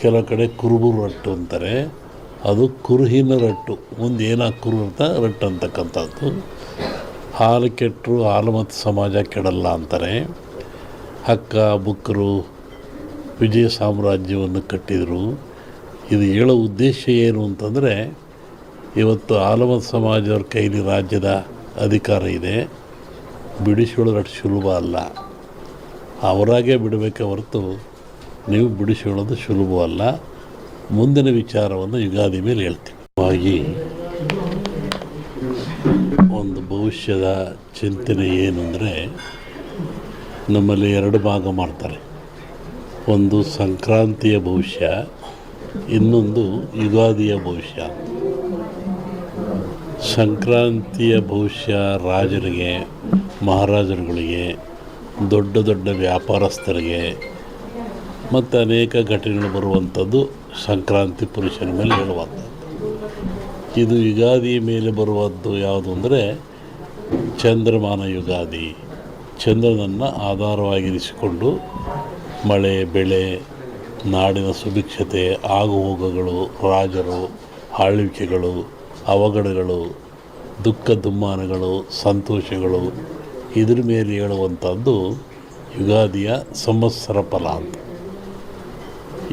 ಕೆಲವು ಕಡೆ ಕುರುಬೂರು ರಟ್ಟು ಅಂತಾರೆ. ಅದು ಕುರುಹಿನ ರಟ್ಟು, ಮುಂದೆ ಏನಾಗಿ ಕುರು ಇರ್ತಾ ರಟ್ಟು ಅಂತಕ್ಕಂಥದ್ದು. ಹಾಲು ಕೆಟ್ಟರು ಹಾಲು ಮತ್ತು ಸಮಾಜ ಕೆಡಲ್ಲ ಅಂತಾರೆ. ಹಕ್ಕ ಬುಕ್ಕರು ವಿಜಯ ಸಾಮ್ರಾಜ್ಯವನ್ನು ಕಟ್ಟಿದರು. ಇದು ಹೇಳೋ ಉದ್ದೇಶ ಏನು ಅಂತಂದರೆ, ಇವತ್ತು ಹಾಲುಮತ ಸಮಾಜದವ್ರ ಕೈಲಿ ರಾಜ್ಯದ ಅಧಿಕಾರ ಇದೆ. ಬಿಡಿಸ್ಕೊಳ್ಳೋದು ಅಷ್ಟು ಸುಲಭ ಅಲ್ಲ. ಅವರಾಗೆ ಬಿಡಬೇಕೆ ಹೊರತು ನೀವು ಬಿಡಿಸ್ಕೊಳ್ಳೋದು ಸುಲಭವಲ್ಲ. ಮುಂದಿನ ವಿಚಾರವನ್ನು ಯುಗಾದಿ ಮೇಲೆ ಹೇಳ್ತೀನಿ. ಹಾಗಾಗಿ ಒಂದು ಭವಿಷ್ಯದ ಚಿಂತನೆ ಏನು ಅಂದರೆ, ನಮ್ಮಲ್ಲಿ ಎರಡು ಭಾಗ ಮಾಡ್ತಾರೆ. ಒಂದು ಸಂಕ್ರಾಂತಿಯ ಭವಿಷ್ಯ, ಇನ್ನೊಂದು ಯುಗಾದಿಯ ಭವಿಷ್ಯ. ಸಂಕ್ರಾಂತಿಯ ಭವಿಷ್ಯ ರಾಜರಿಗೆ, ಮಹಾರಾಜರುಗಳಿಗೆ, ದೊಡ್ಡ ದೊಡ್ಡ ವ್ಯಾಪಾರಸ್ಥರಿಗೆ ಮತ್ತು ಅನೇಕ ಘಟನೆಗಳು ಬರುವಂಥದ್ದು ಸಂಕ್ರಾಂತಿ ಪುರುಷನ ಮೇಲೆ ಹೇಳುವಂಥದ್ದು. ಇದು ಯುಗಾದಿ ಮೇಲೆ ಬರುವಂಥದ್ದು ಯಾವುದು ಅಂದರೆ ಚಂದ್ರಮಾನ ಯುಗಾದಿ. ಚಂದ್ರನನ್ನು ಆಧಾರವಾಗಿರಿಸಿಕೊಂಡು ಮಳೆ, ಬೆಳೆ, ನಾಡಿನ ಸುಭಿಕ್ಷತೆ, ಆಗುಹೋಗುಗಳು, ರಾಜರು, ಆಳ್ವಿಕೆಗಳು, ಅವಘಡಗಳು, ದುಃಖ ದುಮ್ಮಾನಗಳು, ಸಂತೋಷಗಳು, ಇದ್ರ ಮೇಲೆ ಹೇಳುವಂಥದ್ದು ಯುಗಾದಿಯ ಸಂವತ್ಸರ ಫಲ ಅಂತ.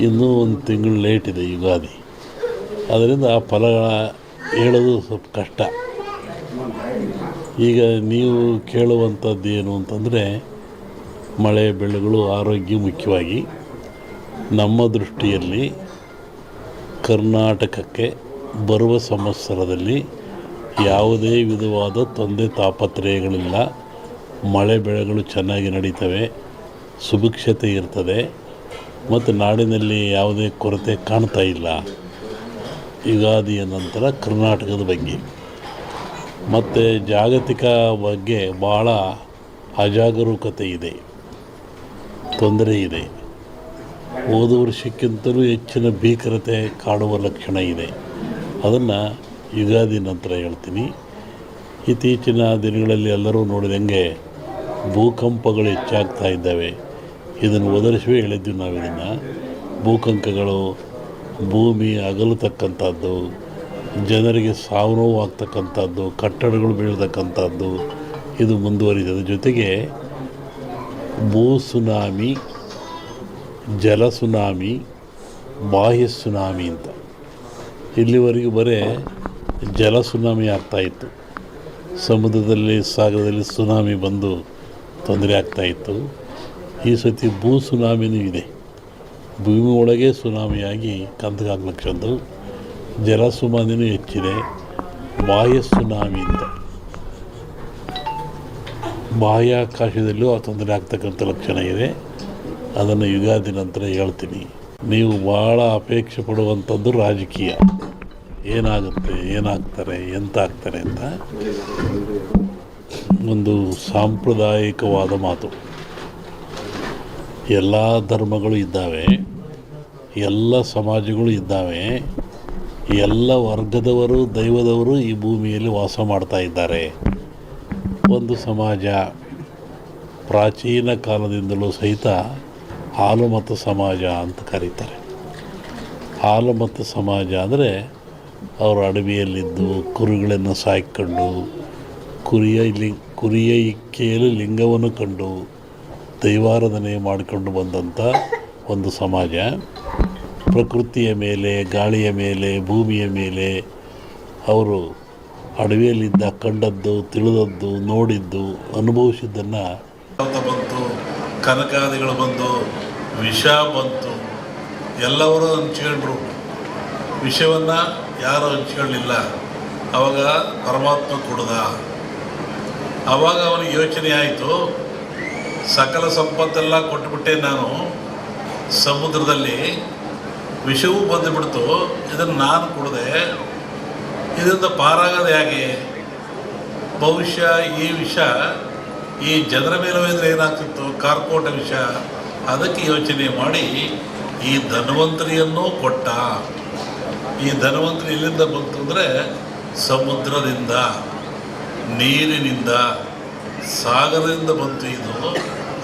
ಇನ್ನೂ ಒಂದು ತಿಂಗಳು ಲೇಟ್ ಇದೆ ಯುಗಾದಿ. ಅದರಿಂದ ಆ ಫಲಗಳ ಹೇಳೋದು ಸ್ವಲ್ಪ ಕಷ್ಟ. ಈಗ ನೀವು ಕೇಳುವಂಥದ್ದು ಏನು ಅಂತಂದರೆ, ಮಳೆ ಬೆಳೆಗಳು, ಆರೋಗ್ಯ ಮುಖ್ಯವಾಗಿ. ನಮ್ಮ ದೃಷ್ಟಿಯಲ್ಲಿ ಕರ್ನಾಟಕಕ್ಕೆ ಬರುವ ಸಂವತ್ಸರದಲ್ಲಿ ಯಾವುದೇ ವಿಧವಾದ ತೊಂದರೆ ತಾಪತ್ರಯಗಳಿಲ್ಲ. ಮಳೆ ಬೆಳೆಗಳು ಚೆನ್ನಾಗಿ ನಡೀತವೆ, ಸುಭಿಕ್ಷತೆ ಇರ್ತದೆ ಮತ್ತು ನಾಡಿನಲ್ಲಿ ಯಾವುದೇ ಕೊರತೆ ಕಾಣ್ತಾ ಇಲ್ಲ. ಯುಗಾದಿಯ ನಂತರ ಕರ್ನಾಟಕದ ಬಗ್ಗೆ ಮತ್ತು ಜಾಗತಿಕ ಬಗ್ಗೆ ಭಾಳ ಅಜಾಗರೂಕತೆ ಇದೆ, ತೊಂದರೆ ಇದೆ. ಹೋದ ವರ್ಷಕ್ಕಿಂತಲೂ ಹೆಚ್ಚಿನ ಭೀಕರತೆ ಕಾಡುವ ಲಕ್ಷಣ ಇದೆ. ಅದನ್ನು ಯುಗಾದಿ ನಂತರ ಹೇಳ್ತೀನಿ. ಇತ್ತೀಚಿನ ದಿನಗಳಲ್ಲಿ ಎಲ್ಲರೂ ನೋಡಿದಂಗೆ ಭೂಕಂಪಗಳು ಹೆಚ್ಚಾಗ್ತಾ ಇದ್ದಾವೆ. ಇದನ್ನು ಒದರಿಸುವೆ ಹೇಳಿದ್ವಿ ನಾವು. ಇದನ್ನು ಭೂಕಂಪಗಳು, ಭೂಮಿ ಅಗಲತಕ್ಕಂಥದ್ದು, ಜನರಿಗೆ ಸಾವು ನೋವು ಆಗ್ತಕ್ಕಂಥದ್ದು, ಕಟ್ಟಡಗಳು ಬೀಳ್ತಕ್ಕಂಥದ್ದು, ಇದು ಮುಂದುವರಿದ ಜೊತೆಗೆ ಭೂ ಸುನಾಮಿ, ಜಲ ಸುನಾಮಿ, ಬಾಹ್ಯ ಸುನಾಮಿ ಅಂತ. ಇಲ್ಲಿವರೆಗೂ ಬರೀ ಜಲ ಸುನಾಮಿ ಆಗ್ತಾಯಿತ್ತು. ಸಮುದ್ರದಲ್ಲಿ, ಸಾಗರದಲ್ಲಿ ಸುನಾಮಿ ಬಂದು ತೊಂದರೆ ಆಗ್ತಾಯಿತ್ತು. ಈ ಸತಿ ಭೂ ಸುನಾಮಿನೂ ಇದೆ. ಭೂಮಿ ಒಳಗೆ ಸುನಾಮಿಯಾಗಿ ಕಂದಗಾಗ್ಲಕ್ಷದ್ದು. ಜಲ ಸುನಾಮಿನೂ ಹೆಚ್ಚಿದೆ. ಬಾಹ್ಯ ಸುನಾಮಿ ಅಂತ ಬಾಹ್ಯಾಕಾಶದಲ್ಲೂ ಆ ತೊಂದರೆ ಆಗ್ತಕ್ಕಂಥ ಲಕ್ಷಣ ಇದೆ. ಅದನ್ನು ಯುಗಾದಿ ನಂತರ ಹೇಳ್ತೀನಿ. ನೀವು ಭಾಳ ಅಪೇಕ್ಷೆ ಪಡುವಂಥದ್ದು ರಾಜಕೀಯ. ಏನಾಗುತ್ತೆ, ಏನಾಗ್ತಾರೆ, ಎಂತ ಆಗ್ತಾರೆ ಅಂತ ಒಂದು ಸಾಂಪ್ರದಾಯಿಕವಾದ ಮಾತು. ಎಲ್ಲ ಧರ್ಮಗಳು ಇದ್ದಾವೆ, ಎಲ್ಲ ಸಮಾಜಗಳು ಇದ್ದಾವೆ, ಎಲ್ಲ ವರ್ಗದವರು, ದೈವದವರು ಈ ಭೂಮಿಯಲ್ಲಿ ವಾಸ ಮಾಡ್ತಾ ಇದ್ದಾರೆ. ಒಂದು ಸಮಾಜ ಪ್ರಾಚೀನ ಕಾಲದಿಂದಲೂ ಸಹಿತ ಹಾಲುಮತ ಸಮಾಜ ಅಂತ ಕರೀತಾರೆ. ಹಾಲುಮತ ಸಮಾಜ ಅಂದರೆ ಅವರು ಅಡವಿಯಲ್ಲಿದ್ದು ಕುರಿಗಳನ್ನು ಸಾಕಿಕೊಂಡು, ಕುರಿಯ ಇಕ್ಕೆಯಲ್ಲಿ ಲಿಂಗವನ್ನು ಕಂಡು ದೈವಾರಾಧನೆ ಮಾಡಿಕೊಂಡು ಬಂದಂಥ ಒಂದು ಸಮಾಜ. ಪ್ರಕೃತಿಯ ಮೇಲೆ, ಗಾಳಿಯ ಮೇಲೆ, ಭೂಮಿಯ ಮೇಲೆ ಅವರು ಅಡವಿಯಲ್ಲಿದ್ದ ಕಂಡದ್ದು, ತಿಳಿದದ್ದು, ನೋಡಿದ್ದು, ಅನುಭವಿಸಿದ್ದನ್ನು ಬಂತು. ಕನಕಾದಿಗಳು ಬಂದು, ವಿಷ ಬಂತು, ಎಲ್ಲವರು ಹಂಚ್ಕೊಂಡ್ರು. ವಿಷವನ್ನು ಯಾರು ಹಂಚ್ಕೊಳ್ಳಿಲ್ಲ. ಆವಾಗ ಪರಮಾತ್ಮ ಕೊಡ್ದ. ಆವಾಗ ಅವನಿಗೆ ಯೋಚನೆ ಆಯಿತು, ಸಕಲ ಸಂಪತ್ತೆಲ್ಲ ಕೊಟ್ಟುಬಿಟ್ಟೆ ನಾನು, ಸಮುದ್ರದಲ್ಲಿ ವಿಷವೂ ಬಂದುಬಿಡ್ತು, ಇದನ್ನು ನಾನು ಕೊಡದೆ, ಇದರಿಂದ ಪಾರಾಗೋದು ಹೇಗೆ? ಬಹುಶಃ ಈ ವಿಷ ಈ ಜನರ ಮೇಲೆ ಹೋದರೆ ಏನಾಗ್ತಿತ್ತು, ಕಾರ್ಕೋಟ ವಿಷ. ಅದಕ್ಕೆ ಯೋಚನೆ ಮಾಡಿ ಈ ಧನ್ವಂತರಿಯನ್ನು ಕೊಟ್ಟ. ಈ ಧನ್ವಂತರಿ ಎಲ್ಲಿಂದ ಬಂತು ಅಂದರೆ ಸಮುದ್ರದಿಂದ, ನೀರಿನಿಂದ, ಸಾಗರದಿಂದ ಬಂತು. ಇದು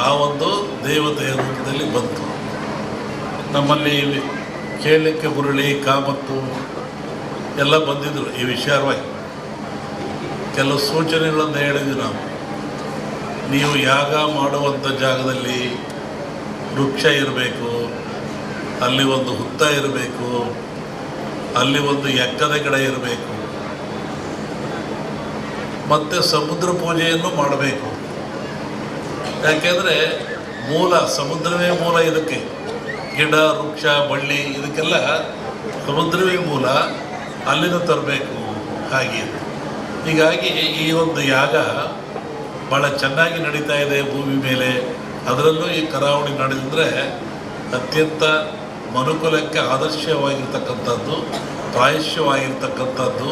ಆ ಒಂದು ದೇವತೆಯ ರೂಪದಲ್ಲಿ ಬಂತು. ನಮ್ಮಲ್ಲಿ ಕೇಳಲಿಕ್ಕೆ ಮುರಳಿ ಕಾಮತ್ತು ಎಲ್ಲ ಬಂದಿದ್ದರು ಈ ವಿಚಾರವಾಗಿ. ಕೆಲವು ಸೂಚನೆಗಳನ್ನು ಹೇಳಿದ್ವಿ ನಾವು. ನೀವು ಯಾಗ ಮಾಡುವಂಥ ಜಾಗದಲ್ಲಿ ವೃಕ್ಷ ಇರಬೇಕು, ಅಲ್ಲಿ ಒಂದು ಹುತ್ತ ಇರಬೇಕು, ಅಲ್ಲಿ ಒಂದು ಎಕ್ಕದ ಗಿಡ ಇರಬೇಕು, ಮತ್ತು ಸಮುದ್ರ ಪೂಜೆಯನ್ನು ಮಾಡಬೇಕು. ಯಾಕೆಂದರೆ ಮೂಲ ಸಮುದ್ರವೇ ಮೂಲ. ಇದಕ್ಕೆ ಗಿಡ ವೃಕ್ಷ ಬಳ್ಳಿ ಇದಕ್ಕೆಲ್ಲ ಸಮುದ್ರವೇ ಮೂಲ, ಅಲ್ಲಿಂದ ತರಬೇಕು. ಹಾಗೆ ಹೀಗಾಗಿ ಈ ಒಂದು ಯಾಗ ಭಾಳ ಚೆನ್ನಾಗಿ ನಡೀತಾ ಇದೆ ಭೂಮಿ ಮೇಲೆ. ಅದರಲ್ಲೂ ಈ ಕರಾವಳಿ ನಡೆದಿದ್ರೆ ಅತ್ಯಂತ ಮನುಕುಲಕ್ಕೆ ಆದರ್ಶವಾಗಿರ್ತಕ್ಕಂಥದ್ದು, ಪ್ರಾಯಶ್ಯವಾಗಿರ್ತಕ್ಕಂಥದ್ದು,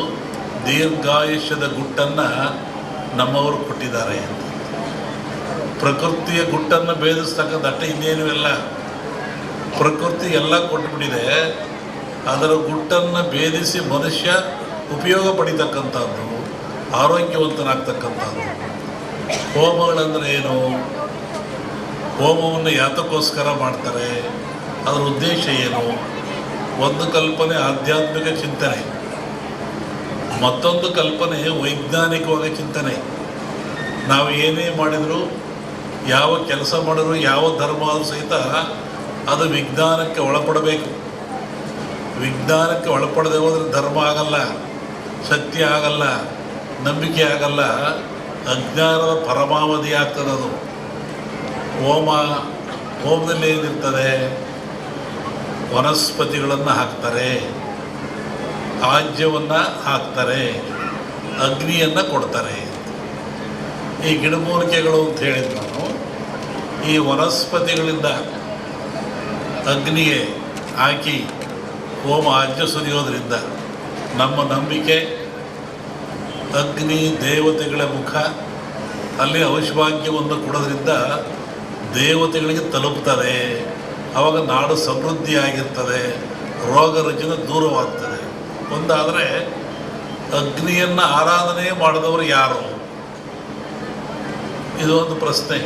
ದೀರ್ಘಾಯುಷ್ಯದ ಗುಟ್ಟನ್ನು ನಮ್ಮವರು ಕೊಟ್ಟಿದ್ದಾರೆ. ಪ್ರಕೃತಿಯ ಗುಟ್ಟನ್ನು ಭೇದಿಸ್ತಕ್ಕಂಥ ಅಟ್ಟ ಇನ್ನೇನು ಇಲ್ಲ, ಪ್ರಕೃತಿ ಎಲ್ಲ ಕೊಟ್ಟುಬಿಟ್ಟಿದೆ. ಅದರ ಗುಟ್ಟನ್ನು ಭೇದಿಸಿ ಮನುಷ್ಯ ಉಪಯೋಗ ಪಡಿತಕ್ಕಂಥದ್ದು, ಆರೋಗ್ಯವಂತನಾಗ್ತಕ್ಕಂಥದ್ದು. ಹೋಮಗಳಂದರೆ ಏನು? ಹೋಮವನ್ನು ಯಾತಕ್ಕೋಸ್ಕರ ಮಾಡ್ತಾರೆ? ಅದರ ಉದ್ದೇಶ ಏನು? ಒಂದು ಕಲ್ಪನೆ ಆಧ್ಯಾತ್ಮಿಕ ಚಿಂತನೆ, ಮತ್ತೊಂದು ಕಲ್ಪನೆ ವೈಜ್ಞಾನಿಕವಾಗಿ ಚಿಂತನೆ. ನಾವು ಏನೇ ಮಾಡಿದರೂ, ಯಾವ ಕೆಲಸ ಮಾಡಿದ್ರು, ಯಾವ ಧರ್ಮ ಸಹಿತ ಅದು ವಿಜ್ಞಾನಕ್ಕೆ ಒಳಪಡಬೇಕು. ವಿಜ್ಞಾನಕ್ಕೆ ಒಳಪಡದೆ ಹೋದರೆ ಧರ್ಮ ಆಗಲ್ಲ, ಸತ್ಯ ಆಗಲ್ಲ, ನಂಬಿಕೆ ಆಗಲ್ಲ, ಅಜ್ಞಾನದ ಪರಮಾವಧಿ ಆಗ್ತದೆ ಅದು. ಹೋಮದಲ್ಲಿ ಏನಿರ್ತದೆ? ವನಸ್ಪತಿಗಳನ್ನು ಹಾಕ್ತಾರೆ, ಆಜ್ಯವನ್ನು ಹಾಕ್ತಾರೆ, ಅಗ್ನಿಯನ್ನು ಕೊಡ್ತಾರೆ. ಈ ಗಿಡಮೂಲಿಕೆಗಳು ಅಂತ ಹೇಳಿದ್ರು ನಾನು. ಈ ವನಸ್ಪತಿಗಳಿಂದ ಅಗ್ನಿಗೆ ಹಾಕಿ ಹೋಮ ಆಜ್ಯ ಸುರಿಯೋದ್ರಿಂದ ನಮ್ಮ ನಂಬಿಕೆ ಅಗ್ನಿ ದೇವತೆಗಳ ಮುಖ, ಅಲ್ಲಿ ಔಷಭಾಗ್ಯವನ್ನು ಕೊಡೋದ್ರಿಂದ ದೇವತೆಗಳಿಗೆ ತಲುಪ್ತದೆ. ಆವಾಗ ನಾಡು ಸಮೃದ್ಧಿಯಾಗಿರ್ತದೆ, ರೋಗ ರುಜಿನ ದೂರವಾಗ್ತದೆ. ಒಂದಾದರೆ ಅಗ್ನಿಯನ್ನು ಆರಾಧನೆ ಮಾಡಿದವರು ಯಾರು? ಇದು ಒಂದು ಪ್ರಶ್ನೆ.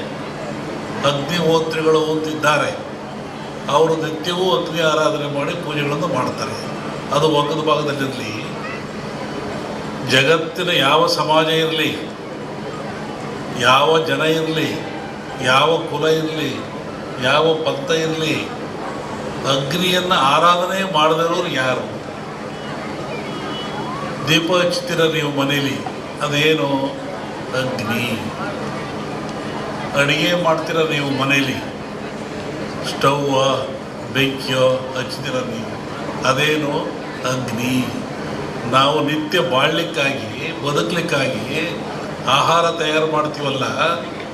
ಅಗ್ನಿಹೋತ್ರಿಗಳು ಅಂತಿದ್ದಾರೆ, ಅವರು ನಿತ್ಯವೂ ಅಗ್ನಿ ಆರಾಧನೆ ಮಾಡಿ ಪೂಜೆಗಳನ್ನು ಮಾಡ್ತಾರೆ. ಅದು ಒಗ್ಗದ ಭಾಗದಲ್ಲಿರಲಿ. ಜಗತ್ತಿನ ಯಾವ ಸಮಾಜ ಇರಲಿ, ಯಾವ ಜನ ಇರಲಿ, ಯಾವ ಕುಲ ಇರಲಿ, ಯಾವ ಪಂಥ ಇರಲಿ, ಅಗ್ನಿಯನ್ನು ಆರಾಧನೆ ಮಾಡದಿರೋರು ಯಾರು? ದೀಪ ಹಚ್ತೀರ ನೀವು ಮನೇಲಿ, ಅದೇನು? ಅಗ್ನಿ. ಅಡುಗೆ ಮಾಡ್ತೀರ ನೀವು ಮನೇಲಿ, ಸ್ಟವ್ವ ಬೆಂಕಿಯೋ ಹಚ್ತೀರ ನೀವು, ಅದೇನು? ಅಗ್ನಿ. ನಾವು ನಿತ್ಯ ಬಾಳಲಿಕ್ಕಾಗಿ, ಬದುಕಲಿಕ್ಕಾಗಿ ಆಹಾರ ತಯಾರು ಮಾಡ್ತೀವಲ್ಲ,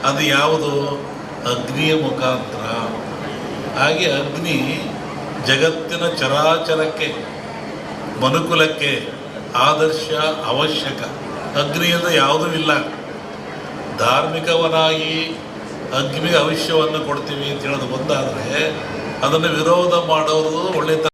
ಅದು ಯಾವುದು? ಅಗ್ನಿಯ ಮುಖಾಂತರ. ಹಾಗೆ ಅಗ್ನಿ ಜಗತ್ತಿನ ಚರಾಚರಕ್ಕೆ, ಮನುಕುಲಕ್ಕೆ ಆದರ್ಶ, ಅವಶ್ಯಕ. ಅಗ್ನಿಯಿಂದ ಯಾವುದೂ ಇಲ್ಲ. ಧಾರ್ಮಿಕವನಾಗಿ ಅಗ್ನಿಗೆ ಭವಿಷ್ಯವನ್ನು ಕೊಡ್ತೀವಿ ಅಂತ ಹೇಳೋದು ಒಂದಾದರೆ, ಅದನ್ನು ವಿರೋಧ ಮಾಡೋದು ಒಳ್ಳೆಯ